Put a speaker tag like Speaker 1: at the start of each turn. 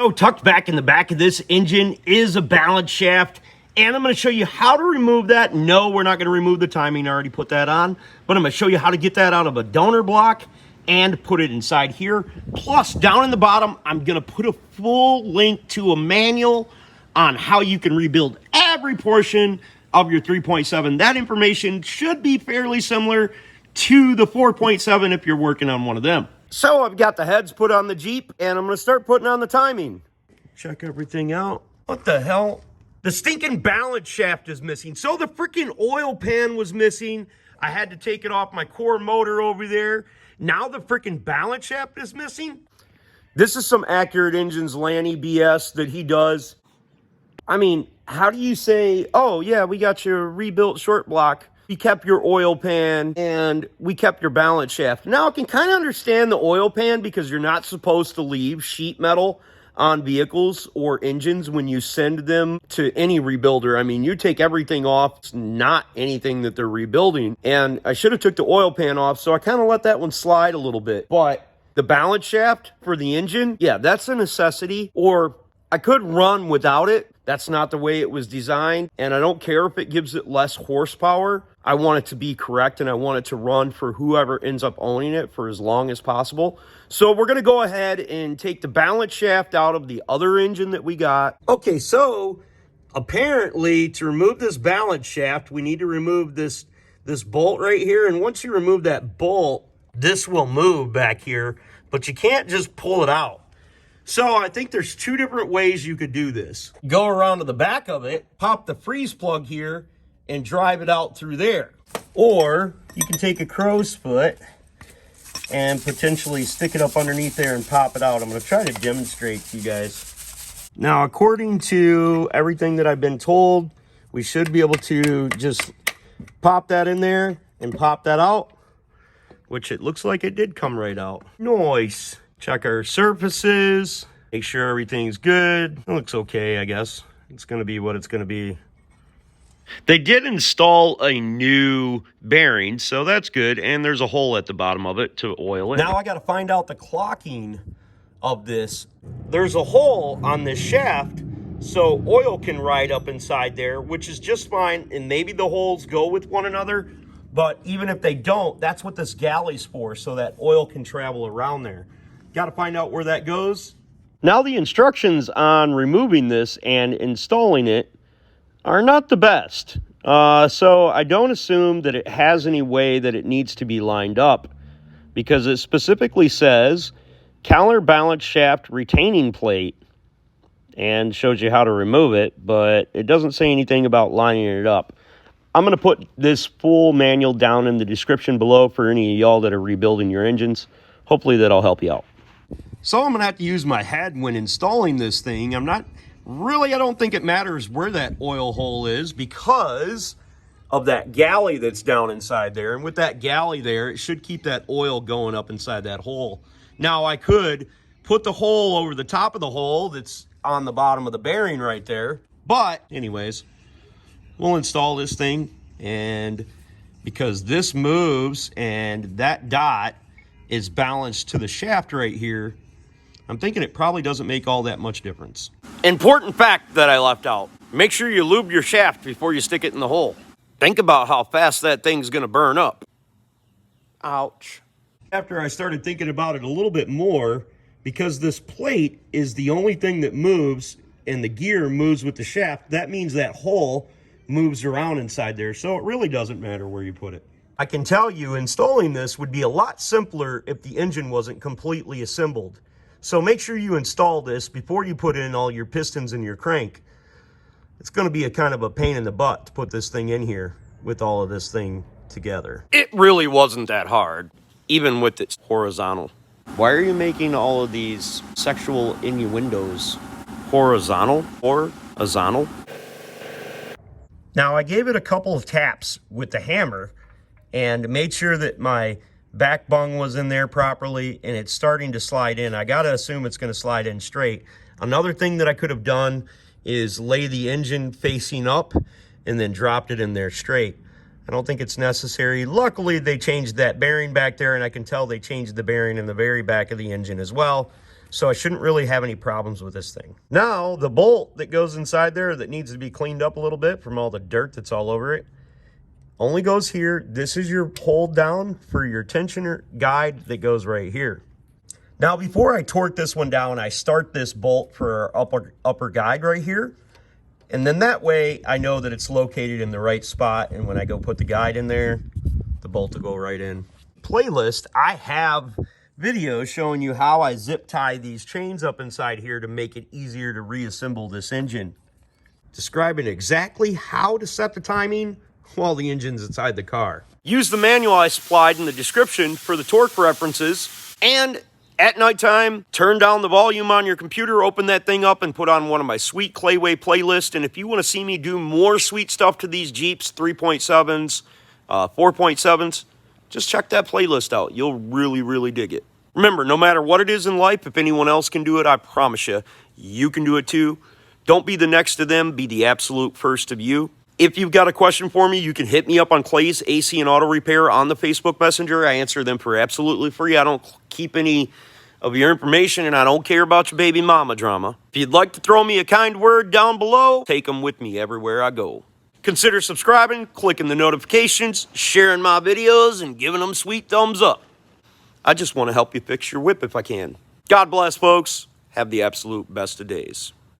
Speaker 1: So tucked back in the back of this engine is a balance shaft, and I'm going to show you how to remove that. No, we're not going to remove the timing. I already put that on, but I'm going to show you how to get that out of a donor block and put it inside here. Plus, down in the bottom, I'm going to put a full link to a manual on how you can rebuild every portion of your 3.7. That information should be fairly similar to the 4.7 if you're working on one of them. So I've got the heads put on the Jeep, and I'm going to start putting on the timing. Check everything out. What the hell? The stinking balance shaft is missing. So the freaking oil pan was missing. I had to take it off my core motor over there. Now the freaking balance shaft is missing. This is some Accurate Engines Lanny BS that he does. I mean, how do you say, oh yeah, we got your rebuilt short block. We kept your oil pan and we kept your balance shaft. Now I can kind of understand the oil pan because you're not supposed to leave sheet metal on vehicles or engines when you send them to any rebuilder. I mean, you take everything off. It's not anything that they're rebuilding. And I should have took the oil pan off, so I kind of let that one slide a little bit. But the balance shaft for the engine, yeah, that's a necessity. Or I could run without it. That's not the way it was designed. And I don't care if it gives it less horsepower. I want it to be correct, and I want it to run for whoever ends up owning it for as long as possible. So we're going to go ahead and take the balance shaft out of the other engine that we got. Okay, so apparently to remove this balance shaft, we need to remove this bolt right here. And once you remove that bolt, this will move back here, but you can't just pull it out. So I think there's two different ways you could do this. Go around to the back of it, pop the freeze plug here, and drive it out through there. Or you can take a crow's foot and potentially stick it up underneath there and pop it out. I'm going to try to demonstrate to you guys. Now, according to everything that I've been told, we should be able to just pop that in there and pop that out, which it looks like it did come right out. Nice. Check our surfaces, make sure everything's good. It looks okay, I guess. It's going to be what it's going to be. They did install a new bearing, so that's good. And there's a hole at the bottom of it to oil it. Now I got to find out the clocking of this. There's a hole on this shaft, so oil can ride up inside there, which is just fine. And maybe the holes go with one another. But even if they don't, that's what this galley's for, so that oil can travel around there. Got to find out where that goes. Now the instructions on removing this and installing it are not the best. So I don't assume that it has any way that it needs to be lined up, because it specifically says counterbalance shaft retaining plate and shows you how to remove it, but it doesn't say anything about lining it up. I'm going to put this full manual down in the description below for any of y'all that are rebuilding your engines. Hopefully that'll help you out. So I'm going to have to use my head when installing this thing. I don't think it matters where that oil hole is because of that galley that's down inside there. And with that galley there, it should keep that oil going up inside that hole. Now I could put the hole over the top of the hole that's on the bottom of the bearing right there. But anyways, we'll install this thing, and because this moves and that dot is balanced to the shaft right here, I'm thinking it probably doesn't make all that much difference. Important fact that I left out. Make sure you lube your shaft before you stick it in the hole. Think about how fast that thing's gonna burn up. Ouch. After I started thinking about it a little bit more, because this plate is the only thing that moves and the gear moves with the shaft, that means that hole moves around inside there, so it really doesn't matter where you put it. I can tell you installing this would be a lot simpler if the engine wasn't completely assembled. So make sure you install this before you put in all your pistons and your crank. It's going to be a kind of a pain in the butt to put this thing in here with all of this thing together. It really wasn't that hard, even with its horizontal. Why are you making all of these sexual innuendos horizontal? Horizontal? Now I gave it a couple of taps with the hammer and made sure that my back bung was in there properly, and it's starting to slide in. I gotta assume it's gonna slide in straight. Another thing that I could have done is lay the engine facing up and then dropped it in there straight. I don't think it's necessary. Luckily, they changed that bearing back there, and I can tell they changed the bearing in the very back of the engine as well. So I shouldn't really have any problems with this thing. Now, the bolt that goes inside there that needs to be cleaned up a little bit from all the dirt that's all over it, only goes here. This is your hold down for your tensioner guide that goes right here. Now, before I torque this one down, I start this bolt for our upper guide right here. And then that way I know that it's located in the right spot. And when I go put the guide in there, the bolt will go right in. Playlist, I have videos showing you how I zip tie these chains up inside here to make it easier to reassemble this engine. Describing exactly how to set the timing while the engine's inside the car. Use the manual I supplied in the description for the torque references. And at nighttime, turn down the volume on your computer, open that thing up, and put on one of my sweet Clayway playlists. And if you want to see me do more sweet stuff to these Jeeps, 3.7s, 4.7s, just check that playlist out. You'll really, really dig it. Remember, no matter what it is in life, if anyone else can do it, I promise you, you can do it too. Don't be the next to them. Be the absolute first of you. If you've got a question for me, you can hit me up on Clay's AC and Auto Repair on the Facebook Messenger. I answer them for absolutely free. I don't keep any of your information, and I don't care about your baby mama drama. If you'd like to throw me a kind word down below, take them with me everywhere I go. Consider subscribing, clicking the notifications, sharing my videos, and giving them sweet thumbs up. I just want to help you fix your whip if I can. God bless, folks. Have the absolute best of days.